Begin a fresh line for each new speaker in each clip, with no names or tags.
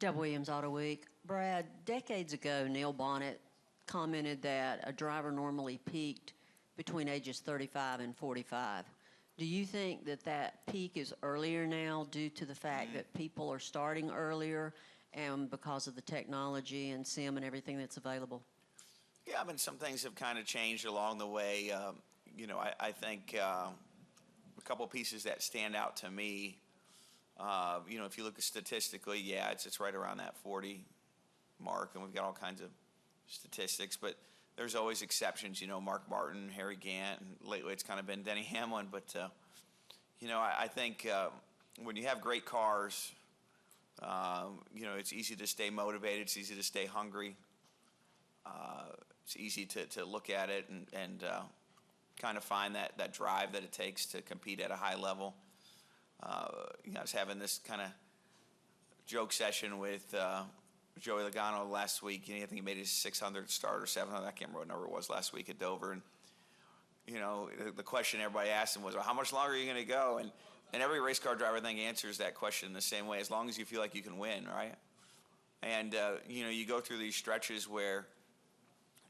Deb Williams, Auto Week. Brad, decades ago, Neil Bonnet commented that a driver normally peaked between ages 35 and 45. Do you think that that peak is earlier now due to the fact that people are starting earlier and because of the technology and sim and everything that's available?
Yeah, I mean, some things have kind of changed along the way. I think a couple pieces that stand out to me, if you look at statistically, yeah, it's right around that 40 mark, and we've got all kinds of statistics, but there's always exceptions, Mark Martin, Harry Gant, and lately it's kind of been Denny Hamlin, but, I think when you have great cars, it's easy to stay motivated, it's easy to stay hungry, it's easy to look at it and kind of find that drive that it takes to compete at a high level. I was having this kind of joke session with Joey Logano last week. I think he made his 600th start or 700. I can't remember what number it was last week at Dover. And the question everybody asked him was, well, how much longer are you going to go? And every race car driver, I think, answers that question in the same way, as long as you feel like you can win, right? And you go through these stretches where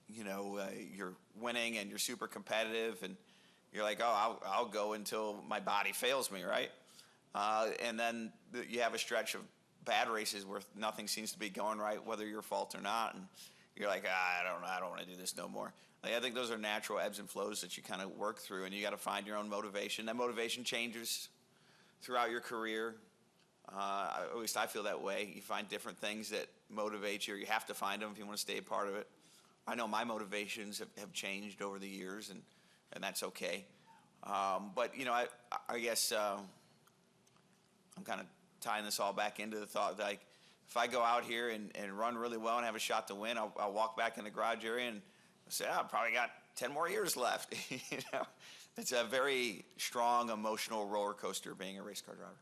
you're winning and you're super competitive, and you're like, oh, I'll go until my body fails me, right? And then you have a stretch of bad races where nothing seems to be going right, whether your fault or not, and you're like, I don't want to do this no more. Like, I think those are natural ebbs and flows that you kind of work through, and you got to find your own motivation. That motivation changes throughout your career. At least I feel that way. You find different things that motivate you, or you have to find them if you want to stay a part of it. I know my motivations have changed over the years, and that's okay. But, I guess I'm kind of tying this all back into the thought, like, if I go out here and run really well and have a shot to win, I'll walk back in the garage area and say, I've probably got 10 more years left. It's a very strong emotional roller coaster being a race car driver.